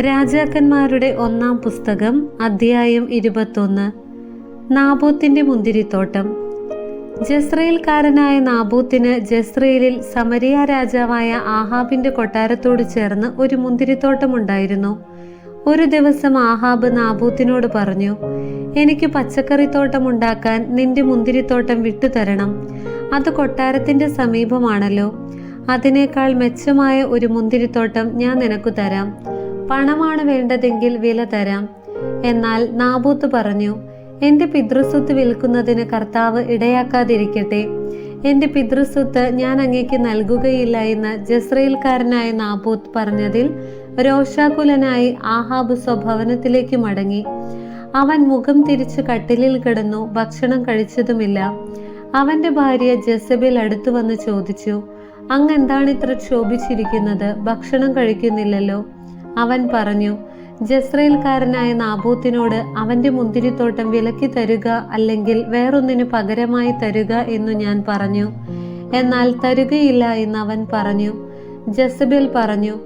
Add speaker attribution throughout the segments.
Speaker 1: രാജാക്കന്മാരുടെ 1-ാം പുസ്തകം അധ്യായം 21. നാബോത്തിന്റെ മുന്തിരിത്തോട്ടം. ജസ്രയേൽക്കാരനായ നാബോത്തിന് ജസ്രയേലിൽ സമരിയ രാജാവായ ആഹാബിന്റെ കൊട്ടാരത്തോട് ചേർന്ന് ഒരു മുന്തിരിത്തോട്ടമുണ്ടായിരുന്നു. ഒരു ദിവസം ആഹാബ് നാബോത്തിനോട് പറഞ്ഞു, എനിക്ക് പച്ചക്കറിത്തോട്ടമുണ്ടാക്കാൻ നിന്റെ മുന്തിരിത്തോട്ടം വിട്ടുതരണം. അത് കൊട്ടാരത്തിന്റെ സമീപമാണല്ലോ. അതിനേക്കാൾ മെച്ചമായ ഒരു മുന്തിരിത്തോട്ടം ഞാൻ നിനക്കു തരാം. പണമാണ് വേണ്ടതെങ്കിൽ വില തരാം. എന്നാൽ നാബോത്ത് പറഞ്ഞു, എന്റെ പിതൃസ്വത്ത് വിൽക്കുന്നതിന് കർത്താവ് ഇടയാക്കാതിരിക്കട്ടെ. എന്റെ പിതൃസ്വത്ത് ഞാൻ അങ്ങേക്ക് നൽകുകയില്ല എന്ന് ജസ്രയേൽക്കാരനായ നാബോത്ത് പറഞ്ഞതിൽ രോഷാകുലനായി ആഹാബ് സ്വഭവനത്തിലേക്ക് മടങ്ങി. അവൻ മുഖം തിരിച്ച് കട്ടിലിൽ കിടന്നു ഭക്ഷണം കഴിച്ചതുമില്ല. അവന്റെ ഭാര്യ ജെസബേൽ അടുത്തു വന്ന് ചോദിച്ചു, അങ്ങ് എന്താണ് ഇത്ര ക്ഷോഭിച്ചിരിക്കുന്നത്? ഭക്ഷണം കഴിക്കുന്നില്ലല്ലോ. അവൻ പറഞ്ഞു, ജസ്രയേൽക്കാരനായ നാബോത്തിനോട് അവന്റെ മുന്തിരിത്തോട്ടം വിലക്കി തരുക, അല്ലെങ്കിൽ വേറൊന്നിനു പകരമായി തരുക എന്നു ഞാൻ പറഞ്ഞു. എന്നാൽ തരുകയില്ല എന്ന് അവൻ പറഞ്ഞു. ജെസബേൽ പറഞ്ഞു,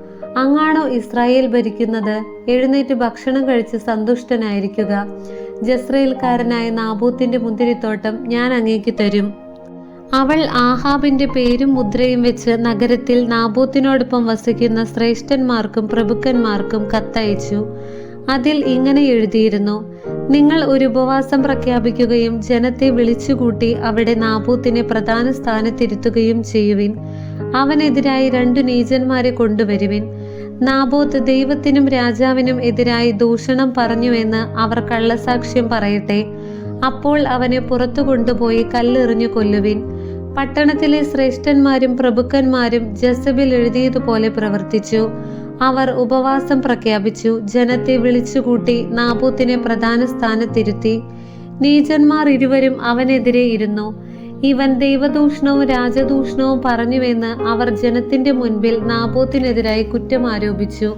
Speaker 1: അങ്ങാണോ ഇസ്രായേൽ ഭരിക്കുന്നത്? എഴുന്നേറ്റ് ഭക്ഷണം കഴിച്ച് സന്തുഷ്ടനായിരിക്കുക. ജസ്രയേൽക്കാരനായ നാബോത്തിന്റെ മുന്തിരിത്തോട്ടം ഞാൻ അങ്ങേക്ക് തരും. അവൾ ആഹാബിന്റെ പേരും മുദ്രയും വെച്ച് നഗരത്തിൽ നാബോത്തിനോടൊപ്പം വസിക്കുന്ന ശ്രേഷ്ഠന്മാർക്കും പ്രഭുക്കന്മാർക്കും കത്തയച്ചു. അതിൽ ഇങ്ങനെ എഴുതിയിരുന്നു, നിങ്ങൾ ഒരു ഉപവാസം പ്രഖ്യാപിക്കുകയും ജനത്തെ വിളിച്ചുകൂട്ടി അവിടെ നാബോത്തിനെ പ്രധാന സ്ഥാനത്തിരുത്തുകയും ചെയ്യുവിൻ. അവനെതിരായി 2 നീചന്മാരെ കൊണ്ടുവരുവിൻ. നാബോത്ത് ദൈവത്തിനും രാജാവിനും എതിരായി ദൂഷണം പറഞ്ഞുവെന്ന് അവർ കള്ളസാക്ഷ്യം പറയട്ടെ. അപ്പോൾ അവനെ പുറത്തു കൊണ്ടുപോയി കല്ലെറിഞ്ഞു കൊല്ലുവിൻ. പട്ടണത്തിലെ ശ്രേഷ്ഠന്മാരും പ്രഭുക്കന്മാരും ജെസബേൽ എഴുതിയതുപോലെ പ്രവർത്തിച്ചു. അവർ ഉപവാസം പ്രഖ്യാപിച്ചു, ജനത്തെ വിളിച്ചുകൂട്ടി നാബോത്തിനെ പ്രധാന സ്ഥാനത്തിരുത്തി. നീചന്മാർ ഇരുവരും അവനെതിരെ ഇരുന്നു. ഇവൻ ദൈവദൂഷണവും രാജദൂഷണവും പറഞ്ഞുവെന്ന് അവർ ജനത്തിന്റെ മുൻപിൽ നാബോത്തിനെതിരായി കുറ്റം ആരോപിച്ചു.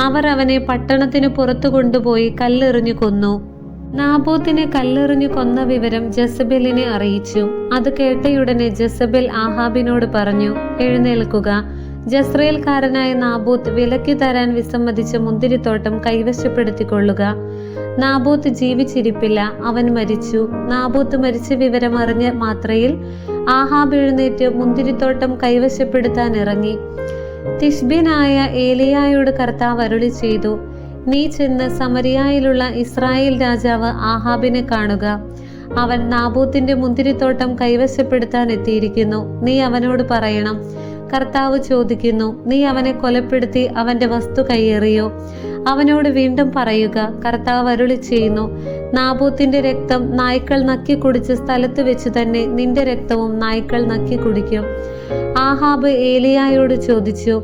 Speaker 1: അവർ അവനെ പട്ടണത്തിന് പുറത്തു കൊണ്ടുപോയി കല്ലെറിഞ്ഞു കൊന്നു. നാബോത്തിനെ കല്ലെറിഞ്ഞു കൊന്ന വിവരം ജെസബേലിനെ അറിയിച്ചു. അത് കേട്ടയുടനെ ജെസബേൽ ആഹാബിനോട് പറഞ്ഞു, എഴുന്നേൽക്കുക. ജസ്രയേൽക്കാരനായ നാബോത്ത് വിലയ്ക്ക് തരാൻ വിസമ്മതിച്ച മുന്തിരിത്തോട്ടം കൈവശപ്പെടുത്തിക്കൊള്ളുക. നാബോത്ത് ജീവിച്ചിരിപ്പില്ല, അവൻ മരിച്ചു. നാബോത്ത് മരിച്ച വിവരം അറിഞ്ഞ മാത്രയിൽ ആഹാബ് എഴുന്നേറ്റ് മുന്തിരിത്തോട്ടം കൈവശപ്പെടുത്താൻ ഇറങ്ങി. തിശ്ബ്യനായ ഏലിയായോട് കർത്താവ് അരുളി ചെയ്തു, നീ ചെന്ന് സമരിയായിലുള്ള ഇസ്രായേൽ രാജാവ് ആഹാബിനെ കാണുക. അവൻ നാബോത്തിന്റെ മുന്തിരിത്തോട്ടം കൈവശപ്പെടുത്താൻ എത്തിയിരിക്കുന്നു. നീ അവനോട് പറയണം, കർത്താവ് ചോദിക്കുന്നു, നീ അവനെ കൊലപ്പെടുത്തി അവന്റെ വസ്തു കയ്യേറിയോ? അവനോട് വീണ്ടും പറയുക, കർത്താവ് അരുളി ചെയ്യുന്നു, നാബോത്തിന്റെ രക്തം നായ്ക്കൾ നക്കി കുടിച്ച സ്ഥലത്ത് വെച്ച് തന്നെ നിന്റെ രക്തവും നായ്ക്കൾ നക്കി കുടിക്കും. ആഹാബ് ഏലിയായോട് ചോദിച്ചു,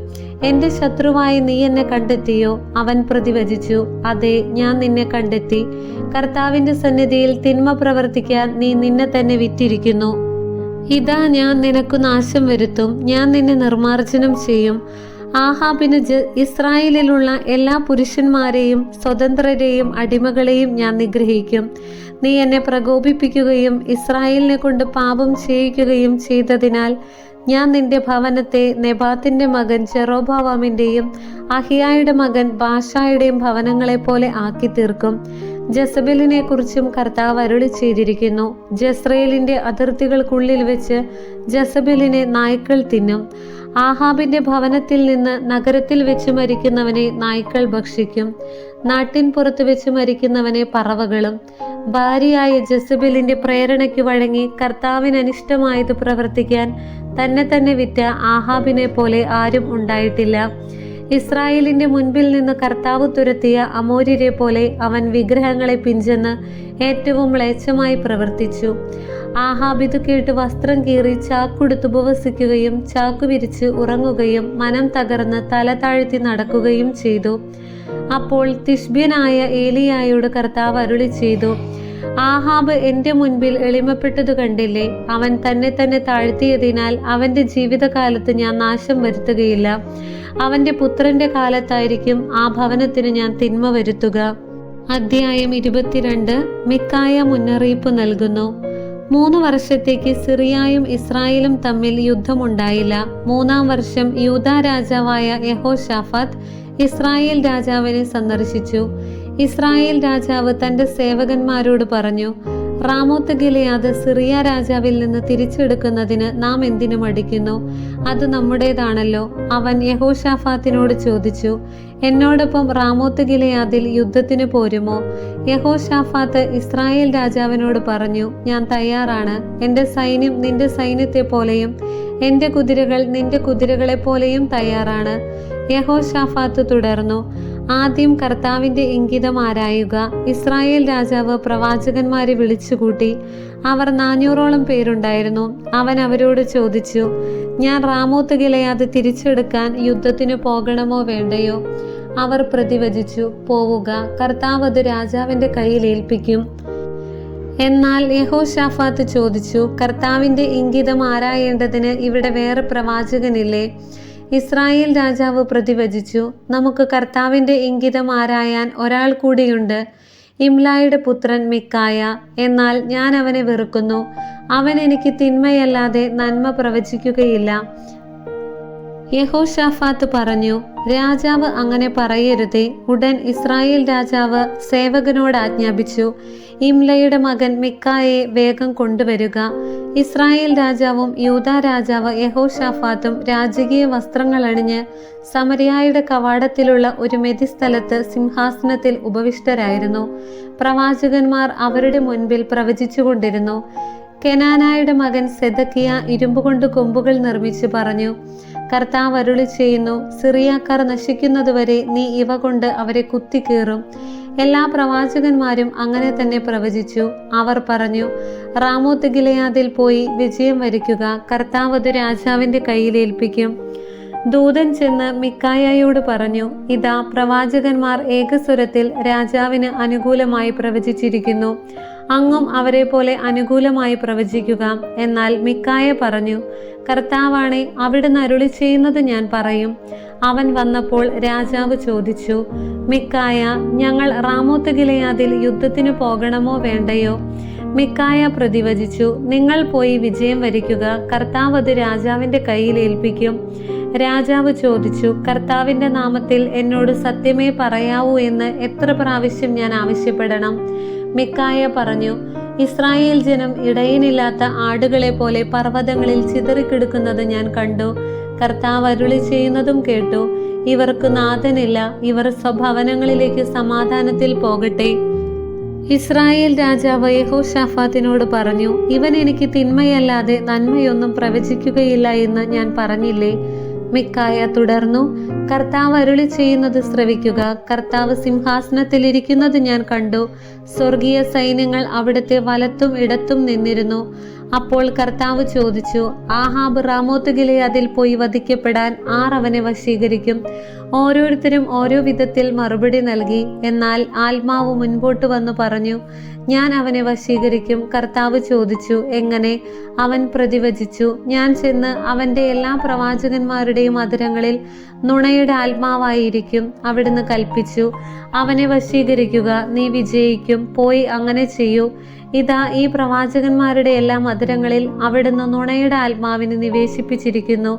Speaker 1: എന്റെ ശത്രുവായി നീ എന്നെ കണ്ടെത്തിയോ? അവൻ പ്രതിവചിച്ചു, അതെ, ഞാൻ നിന്നെ കണ്ടെത്തി. കർത്താവിന്റെ സന്നിധിയിൽ തിന്മ പ്രവർത്തിക്കാൻ നീ നിന്നെ തന്നെ വിറ്റിരിക്കുന്നു. ഇതാ, ഞാൻ നിനക്കു നാശം വരുത്തും. ഞാൻ നിന്നെ നിർമ്മാർജ്ജനം ചെയ്യും. ആഹാബിന് ഇസ്രായേലിലുള്ള എല്ലാ പുരുഷന്മാരെയും സ്വതന്ത്രരെയും അടിമകളെയും ഞാൻ നിഗ്രഹിക്കും. നീ എന്നെ പ്രകോപിപ്പിക്കുകയും ഇസ്രായേലിനെ കൊണ്ട് പാപം ചെയ്യിക്കുകയും ചെയ്തതിനാൽ ഞാൻ നിന്റെ ഭവനത്തെ നെബാത്തിന്റെ മകൻ ജെറോബോവാമിന്റെയും അഹിയായുടെ മകൻ ബാഷായുടെയും ഭവനങ്ങളെ പോലെ ആക്കി തീർക്കും. ജെസബേലിനെ കുറിച്ചും കർത്താവ് അരുളി ചെയ്തിരിക്കുന്നു, ജസ്രയേലിന്റെ അതിർത്തികൾക്കുള്ളിൽ വെച്ച് ജെസബേലിനെ നായ്ക്കൾ തിന്നും. ആഹാബിന്റെ ഭവനത്തിൽ നിന്ന് നഗരത്തിൽ വെച്ച് മരിക്കുന്നവനെ നായ്ക്കൾ ഭക്ഷിക്കും. നാട്ടിൻ പുറത്ത് വെച്ച് മരിക്കുന്നവനെ പറവകളും. ഭാര്യയായ ജെസബേലിന്റെ പ്രേരണയ്ക്ക് വഴങ്ങി കർത്താവിന് അനിഷ്ടമായത് പ്രവർത്തിക്കാൻ തന്നെ വിറ്റ ആഹാബിനെ പോലെ ആരും ഉണ്ടായിട്ടില്ല. ഇസ്രായേലിന്റെ മുൻപിൽ നിന്ന് കർത്താവ് തുരത്തിയ അമോര്യരെ പോലെ അവൻ വിഗ്രഹങ്ങളെ പിഞ്ചെന്ന് ഏറ്റവും മ്ലേച്ഛമായി പ്രവർത്തിച്ചു. ആഹാബ് ഇത് കേട്ട് വസ്ത്രം കീറി ചാക്കുടുത്ത് ഉപവസിക്കുകയും ചാക്കു വിരിച്ച് ഉറങ്ങുകയും മനം തകർന്ന് തല താഴ്ത്തി നടക്കുകയും ചെയ്തു. അപ്പോൾ തിശ്ബ്യനായ ഏലിയായോട് കർത്താവ് അരുളി ചെയ്തു, ആഹാബ് എന്റെ മുൻപിൽ എളിമപ്പെട്ടതു കണ്ടില്ലേ? അവൻ തന്നെ താഴ്ത്തിയതിനാൽ അവന്റെ ജീവിതകാലത്ത് ഞാൻ നാശം വരുത്തുകയില്ല. അവന്റെ പുത്രന്റെ കാലത്തായിരിക്കും ആ ഭവനത്തിന് ഞാൻ തിന്മ വരുത്തുക. അധ്യായം 22. മിക്കായ മുന്നറിയിപ്പ് നൽകുന്നു. 3 വർഷത്തേക്ക് സിറിയയും ഇസ്രായേലും തമ്മിൽ യുദ്ധമുണ്ടായില്ല. 3-ാം വർഷം യൂദാ രാജാവായ യഹോശാഫാത്ത് ഇസ്രായേൽ രാജാവിനെ സന്ദർശിച്ചു. ഇസ്രായേൽ രാജാവ് തന്റെ സേവകന്മാരോട് പറഞ്ഞു, റാമോത്ത് ഗിലെയാദ് സിറിയ രാജാവിൽ നിന്ന് തിരിച്ചെടുക്കുന്നതിന് നാം എന്തിനു മടിക്കുന്നു? അത് നമ്മുടേതാണല്ലോ. അവൻ യഹോശാഫാത്തിനോട് ചോദിച്ചു, എന്നോടൊപ്പം റാമോത്ത് ഗിലെയാദിൽ യുദ്ധത്തിന് പോരുമോ? യഹോശാഫാത്ത് ഇസ്രായേൽ രാജാവിനോട് പറഞ്ഞു, ഞാൻ തയ്യാറാണ്. എൻ്റെ സൈന്യം നിന്റെ സൈന്യത്തെ പോലെയും എൻ്റെ കുതിരകൾ നിന്റെ കുതിരകളെ പോലെയും തയ്യാറാണ്. യഹോശാഫാത്ത് തുടർന്നു, ആദ്യം കർത്താവിന്റെ ഇംഗിതം ആരായുക. ഇസ്രായേൽ രാജാവ് പ്രവാചകന്മാരെ വിളിച്ചുകൂട്ടി. അവർ 400ഓളം പേരുണ്ടായിരുന്നു. അവൻ അവരോട് ചോദിച്ചു, ഞാൻ റാമോത്ത് ഗിലെയാദ് തിരിച്ചെടുക്കാൻ യുദ്ധത്തിന് പോകണമോ വേണ്ടയോ? അവർ പ്രതിവചിച്ചു, പോവുക, കർത്താവ് അത് രാജാവിന്റെ കയ്യിൽ ഏൽപ്പിക്കും. എന്നാൽ യഹോശാഫാത്ത് ചോദിച്ചു, കർത്താവിന്റെ ഇംഗിതം ആരായേണ്ടതിന് ഇവിടെ വേറെ പ്രവാചകനില്ലേ? ഇസ്രായേൽ രാജാവ് പ്രതിവചിച്ചു, നമുക്ക് കർത്താവിന്റെ ഇംഗിതം ആരായാൻ ഒരാൾ കൂടിയുണ്ട്, ഇംലായുടെ പുത്രൻ മിക്കായ. എന്നാൽ ഞാൻ അവനെ വെറുക്കുന്നു. അവൻ എനിക്ക് തിന്മയല്ലാതെ നന്മ പ്രവചിക്കുകയില്ല. യഹോശാഫാത്ത് പറഞ്ഞു, രാജാവ് അങ്ങനെ പറയരുതേ. ഉടൻ ഇസ്രായേൽ രാജാവ് സേവകനോട് ആജ്ഞാപിച്ചു, ഇംലയുടെ മകൻ മിക്കായെ വേഗം കൊണ്ടുവരിക. ഇസ്രായേൽ രാജാവും യൂദാ രാജാവ് യഹോശാഫാത്തും രാജകീയ വസ്ത്രങ്ങൾ അണിഞ്ഞ് സമരിയായുടെ കവാടത്തിലുള്ള ഒരു മെതിസ്ഥലത്ത് സിംഹാസനത്തിൽ ഉപവിഷ്ടരായിരുന്നു. പ്രവാചകന്മാർ അവരുടെ മുൻപിൽ പ്രവചിച്ചുകൊണ്ടിരുന്നു. കെനാനായുടെ മകൻ സെദക്കിയ ഇരുമ്പുകൊണ്ട് കൊമ്പുകൾ നിർമ്മിച്ച് പറഞ്ഞു, കർത്താവ് അരുളി ചെയ്യുന്നു, സിറിയക്കാർ നശിക്കുന്നതുവരെ നീ ഇവ കൊണ്ട് അവരെ കുത്തിക്കീറും. എല്ലാ പ്രവാചകന്മാരും അങ്ങനെ തന്നെ പ്രവചിച്ചു. അവർ പറഞ്ഞു, റാമോത്ത് ഗിലെയാദിൽ പോയി വിജയം വരിക്കുക, കർത്താവ് അത് രാജാവിന്റെ കയ്യിൽ ഏൽപ്പിക്കും. ദൂതൻ ചെന്ന് മിക്കായയോട് പറഞ്ഞു, ഇതാ പ്രവാചകന്മാർ ഏകസ്വരത്തിൽ രാജാവിന് അനുകൂലമായി പ്രവചിച്ചിരിക്കുന്നു. അങ്ങും അവരെ പോലെ അനുകൂലമായി പ്രവചിക്കുക. എന്നാൽ മിക്കായ പറഞ്ഞു, കർത്താവാണെ, അവിടുന്ന് അരുളി ചെയ്യുന്നത് ഞാൻ പറയും. അവൻ വന്നപ്പോൾ രാജാവ് ചോദിച്ചു, മിക്കായ, ഞങ്ങൾ റാമോത്ത് ഗിലെയാദിൽ യുദ്ധത്തിന് പോകണമോ വേണ്ടയോ? മിക്കായ പ്രതിവചിച്ചു, നിങ്ങൾ പോയി വിജയം വരിക്കുക, കർത്താവ് അത് രാജാവിന്റെ കയ്യിൽ ഏൽപ്പിക്കും. രാജാവ് ചോദിച്ചു, കർത്താവിന്റെ നാമത്തിൽ എന്നോട് സത്യമേ പറയാവൂ എന്ന് എത്ര പ്രാവശ്യം ഞാൻ ആവശ്യപ്പെടണം? മിക്കായ പറഞ്ഞു, ഇസ്രായേൽ ജനം ഇടയനില്ലാത്ത ആടുകളെ പോലെ പർവ്വതങ്ങളിൽ ചിതറിക്കിടക്കുന്നത് ഞാൻ കണ്ടു. കർത്താവ് അരുളി ചെയ്യുന്നതും കേട്ടു. ഇവർക്ക് നാഥനില്ല. ഇവർ സ്വഭവനങ്ങളിലേക്ക് സമാധാനത്തിൽ പോകട്ടെ. ഇസ്രായേൽ രാജാവ് യഹോശാഫാത്തിനോട് പറഞ്ഞു, ഇവൻ എനിക്ക് തിന്മയല്ലാതെ നന്മയൊന്നും പ്രവചിക്കുകയില്ല എന്ന് ഞാൻ പറഞ്ഞില്ലേ? മിക്കായ തുടർന്നു, കർത്താവ് അരുളി ചെയ്യുന്നത് ശ്രവിക്കുക. കർത്താവ് സിംഹാസനത്തിൽ ഇരിക്കുന്നത് ഞാൻ കണ്ടു. സ്വർഗീയ സൈന്യങ്ങൾ അവിടുത്തെ വലത്തും ഇടത്തും നിന്നിരുന്നു. അപ്പോൾ കർത്താവ് ചോദിച്ചു, ആഹാബ് റാമോത്ത് ഗിലെയാദിൽ പോയി വധിക്കപ്പെടാൻ ആർ അവനെ വശീകരിക്കും? ഓരോരുത്തരും ഓരോ വിധത്തിൽ മറുപടി നൽകി. എന്നാൽ ആത്മാവ് മുൻപോട്ട് വന്നു പറഞ്ഞു, ഞാൻ അവനെ വശീകരിക്കും. കർത്താവ് ചോദിച്ചു, എങ്ങനെ? അവൻ പ്രതിവചിച്ചു, ഞാൻ ചെന്ന് അവന്റെ എല്ലാ പ്രവാചകന്മാരുടെയും അധരങ്ങളിൽ നുണയുടെ ആത്മാവായിരിക്കും. അവിടുന്ന് കൽപ്പിച്ചു, അവനെ വശീകരിക്കുക, നീ വിജയിക്കും. പോയി അങ്ങനെ ചെയ്യൂ. ഇതാ, ഈ പ്രവാചകന്മാരുടെ എല്ലാ അധരങ്ങളിൽ അവിടുന്ന് നുണയുടെ ആത്മാവിനെ നിവേശിപ്പിച്ചിരിക്കുന്നു.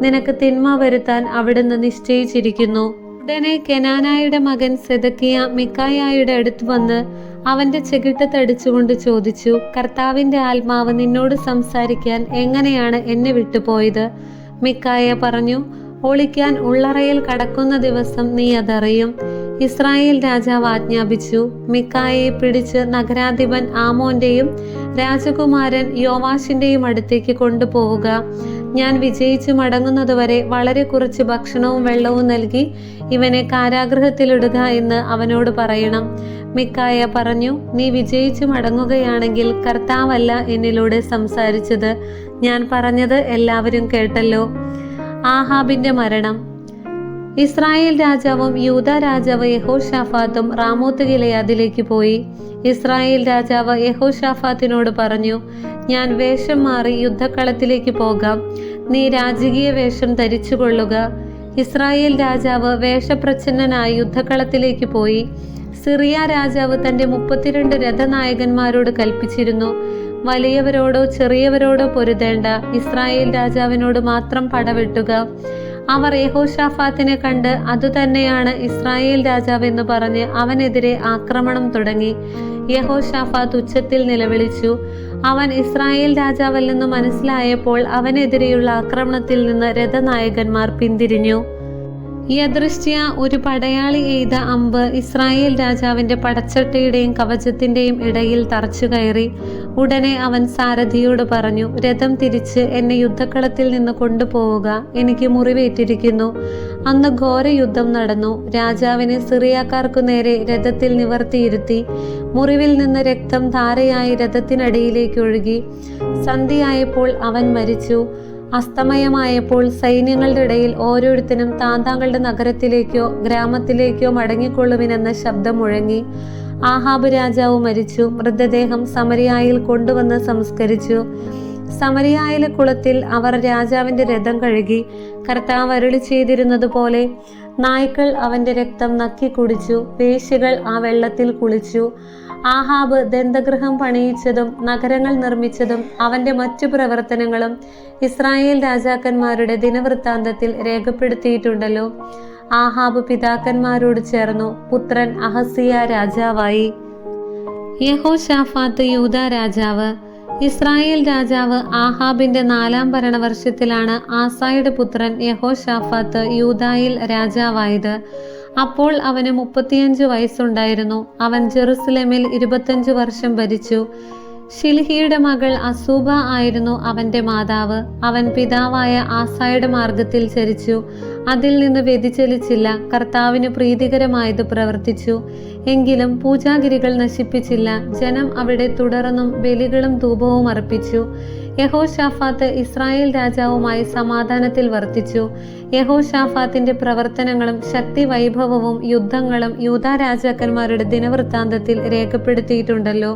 Speaker 1: നിനക്ക് തിന്മ വരുത്താൻ അവിടുന്ന് നിശ്ചയിച്ചിരിക്കുന്നു. ഉടനെ കെനാനായുടെ മകൻ സെദക്കിയ മിക്കായയുടെ അടുത്ത് വന്ന് അവന്റെ ചെകിട്ട് തടിച്ചുകൊണ്ട് ചോദിച്ചു, കർത്താവിന്റെ ആത്മാവ് നിന്നോട് സംസാരിക്കാൻ എങ്ങനെയാണ് എന്നെ വിട്ടുപോയത്? മിക്കായ പറഞ്ഞു, ഒളിക്കാൻ ഉള്ളറയിൽ കടക്കുന്ന ദിവസം നീ അതറിയും. ഇസ്രായേൽ രാജാവ് ആജ്ഞാപിച്ചു, മിക്കായെ പിടിച്ച് നഗരാധിപൻ ആമോന്റെയും രാജകുമാരൻ യോവാശിന്റെയും അടുത്തേക്ക് കൊണ്ടുപോവുക. ഞാൻ വിജയിച്ചു മടങ്ങുന്നതുവരെ വളരെ കുറച്ച് ഭക്ഷണവും വെള്ളവും നൽകി ഇവനെ കാരാഗൃഹത്തിലിടുക എന്ന് അവനോട് പറയണം. മിക്കായ പറഞ്ഞു, നീ വിജയിച്ചു മടങ്ങുകയാണെങ്കിൽ കർത്താവല്ല എന്നിലൂടെ സംസാരിച്ചത്. ഞാൻ പറഞ്ഞത് എല്ലാവരും കേട്ടല്ലോ. ആഹാബിന്റെ മരണം. ഇസ്രായേൽ രാജാവും യൂദാ രാജാവ് യഹോശാഫാത്തും റാമോത്ത് ഗിലെയാദിലേക്ക് പോയി. ഇസ്രായേൽ രാജാവ് യഹോശാഫാത്തിനോട് പറഞ്ഞു, ഞാൻ വേഷം മാറി യുദ്ധക്കളത്തിലേക്ക് പോകാം. നീ രാജകീയ വേഷം ധരിച്ചുകൊള്ളുക. ഇസ്രായേൽ രാജാവ് വേഷപ്രച്ഛന്നനായി യുദ്ധക്കളത്തിലേക്ക് പോയി. സിറിയ രാജാവ് തന്റെ 32 രഥനായകന്മാരോട് കൽപ്പിച്ചിരുന്നു, വലിയവരോടോ ചെറിയവരോടോ പൊരുതേണ്ട, ഇസ്രായേൽ രാജാവിനോട് മാത്രം പടവെട്ടുക. അവർ യെഹോശാഫാത്തിനെ കണ്ട് അതുതന്നെയാണ് ഇസ്രായേൽ രാജാവെന്ന് പറഞ്ഞ് അവനെതിരെ ആക്രമണം തുടങ്ങി. യെഹോശാഫാത്ത് ഉച്ചത്തിൽ നിലവിളിച്ചു. അവൻ ഇസ്രായേൽ രാജാവല്ലെന്ന് മനസ്സിലായപ്പോൾ അവനെതിരെയുള്ള ആക്രമണത്തിൽ നിന്ന് രഥനായകന്മാർ പിന്തിരിഞ്ഞു. യദൃശ്യ ഒരു പടയാളി എയ്ത അമ്പ് ഇസ്രായേൽ രാജാവിന്റെ പടച്ചട്ടയുടെയും കവചത്തിന്റെയും ഇടയിൽ തറച്ചു കയറി. ഉടനെ അവൻ സാരഥിയോട് പറഞ്ഞു, രഥം തിരിച്ച് എന്നെ യുദ്ധക്കളത്തിൽ നിന്ന് കൊണ്ടുപോവുക, എനിക്ക് മുറിവേറ്റിരിക്കുന്നു. അന്ന് ഘോര യുദ്ധം നടന്നു. രാജാവിനെ സിറിയാക്കാർക്കു നേരെ രഥത്തിൽ നിവർത്തിയിരുത്തി. മുറിവിൽ നിന്ന് രക്തം ധാരയായി രഥത്തിനടിയിലേക്ക് ഒഴുകി. സന്ധ്യയായപ്പോൾ അവൻ മരിച്ചു. അസ്തമയമായപ്പോൾ സൈന്യങ്ങളുടെ ഇടയിൽ ഓരോരുത്തരും താന്താങ്ങളുടെ നഗരത്തിലേക്കോ ഗ്രാമത്തിലേക്കോ മടങ്ങിക്കൊള്ളുവിനെന്ന ശബ്ദം മുഴങ്ങി. ആഹാബ് രാജാവ് മരിച്ചു. മൃതദേഹം സമരിയായിൽ കൊണ്ടുവന്ന് സംസ്കരിച്ചു. സമരിയായിലെ കുളത്തിൽ അവർ രാജാവിന്റെ രഥം കഴുകി. കർത്താവ് അരുളി ചെയ്തിരുന്നത് പോലെ നായ്ക്കൾ അവന്റെ രക്തം നക്കി കുടിച്ചു. വേശ്യകൾ ആ വെള്ളത്തിൽ കുളിച്ചു. ആഹാബ് ദന്തഗൃഹം പണിയിച്ചതും നഗരങ്ങൾ നിർമ്മിച്ചതും അവന്റെ മറ്റു പ്രവർത്തനങ്ങളും ഇസ്രായേൽ രാജാക്കന്മാരുടെ ദിനവൃത്താന്തത്തിൽ രേഖപ്പെടുത്തിയിട്ടുണ്ടല്ലോ. ആഹാബ് പിതാക്കന്മാരോട് ചേർന്നു. പുത്രൻ അഹസിയ രാജാവായി. യെഹോശാഫാത്ത് യൂദാ രാജാവ്. ഇസ്രായേൽ രാജാവ് ആഹാബിന്റെ 4-ാം ഭരണവർഷത്തിലാണ് ആസായുടെ പുത്രൻ യെഹോശാഫാത്ത് യൂദായിൽ രാജാവായത്. അപ്പോൾ അവന് 35 വയസ്സുണ്ടായിരുന്നു. അവൻ ജെറുസലേമിൽ 25 വർഷം ഭരിച്ചു. ഷിൽഹിയുടെ മകൾ അസൂബ ആയിരുന്നു അവന്റെ മാതാവ്. അവൻ പിതാവായ ആസായുടെ മാർഗത്തിൽ ചരിച്ചു. അതിൽ നിന്ന് വ്യതിചലിച്ചില്ല. കർത്താവിന് പ്രീതികരമായത് പ്രവർത്തിച്ചു. എങ്കിലും പൂജാഗിരികൾ നശിപ്പിച്ചില്ല. ജനം അവിടെ തുടർന്നും ബലികളും ധൂപവും അർപ്പിച്ചു. യെഹോശാഫാത്ത് ഇസ്രായേൽ രാജാവുമായി സമാധാനത്തിൽ വർത്തിച്ചു. യെഹോശാഫാത്തിന്റെ പ്രവർത്തനങ്ങളും ശക്തി വൈഭവവും യുദ്ധങ്ങളും യൂദാ രാജാക്കന്മാരുടെ ദിനവൃത്താന്തത്തിൽ രേഖപ്പെടുത്തിയിട്ടുണ്ടല്ലോ.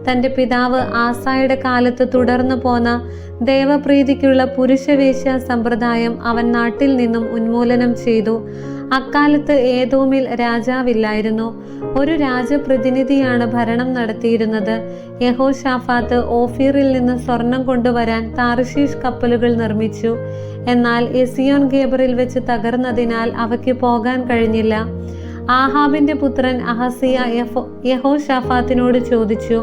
Speaker 1: തന്റെ പിതാവ് ആസായുടെ കാലത്ത് തുടർന്നു പോന്ന ദേവപ്രീതിക്കുള്ള പുരുഷവേശ്യ സമ്പ്രദായം അവൻ നാട്ടിൽ നിന്നും ഉന്മൂലനം ചെയ്തു. അക്കാലത്ത് ഏദോമിൽ രാജാവില്ലായിരുന്നു. ഒരു രാജപ്രതിനിധിയാണ് ഭരണം നടത്തിയിരുന്നത്. യെഹോശാഫാത്ത് ഓഫീറിൽ നിന്ന് സ്വർണം കൊണ്ടുവരാൻ താർഷീഷ് കപ്പലുകൾ നിർമ്മിച്ചു. എന്നാൽ എസിയോൻ ഗേബറിൽ വെച്ച് തകർന്നതിനാൽ അവയ്ക്ക് പോകാൻ കഴിഞ്ഞില്ല. ആഹാബിന്റെ പുത്രൻ അഹസിയ യെഹോശാഫാത്തിനോട് ചോദിച്ചു,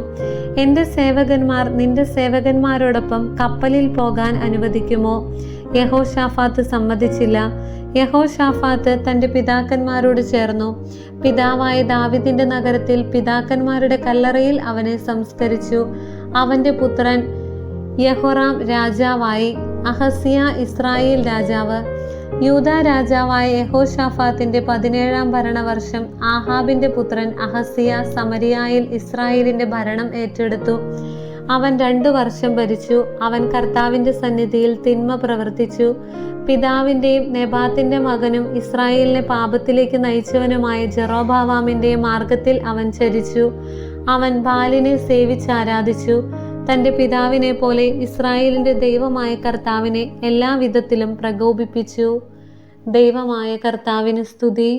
Speaker 1: എന്റെ സേവകന്മാർ നിന്റെ സേവകന്മാരോടൊപ്പം കപ്പലിൽ പോകാൻ അനുവദിക്കുമോ? യെഹോശാഫാത്ത് സമ്മതിച്ചില്ല. യെഹോശാഫാത്ത് തന്റെ പിതാക്കന്മാരോട് ചേർന്നു. പിതാവായ ദാവിദിന്റെ നഗരത്തിൽ പിതാക്കന്മാരുടെ കല്ലറയിൽ അവനെ സംസ്കരിച്ചു. അവന്റെ പുത്രൻ യെഹോറാം രാജാവായി. അഹസിയ ഇസ്രായേൽ രാജാവ്. യൂദാ രാജാവായ യെഹോശാഫാത്തിന്റെ 17-ാം ഭരണവർഷം ആഹാബിന്റെ പുത്രൻ അഹസിയ സമരിയായിൽ ഇസ്രായേലിന്റെ ഭരണം ഏറ്റെടുത്തു. അവൻ 2 വർഷം ഭരിച്ചു. അവൻ കർത്താവിന്റെ സന്നിധിയിൽ തിന്മ പ്രവർത്തിച്ചു. പിതാവിന്റെയും നെബാത്തിന്റെ മകനും ഇസ്രായേലിനെ പാപത്തിലേക്ക് നയിച്ചവനുമായ ജെറോബാവാമിന്റെ മാർഗത്തിൽ അവൻ ചരിച്ചു. അവൻ ബാലിനെ സേവിച്ചാരാധിച്ചു. തന്റെ പിതാവിനെ പോലെ ഇസ്രായേലിന്റെ ദൈവമായ കർത്താവിനെ എല്ലാ വിധത്തിലും പ്രകോപിപ്പിച്ചു. ദൈവമായ കർത്താവിന് സ്തുതി.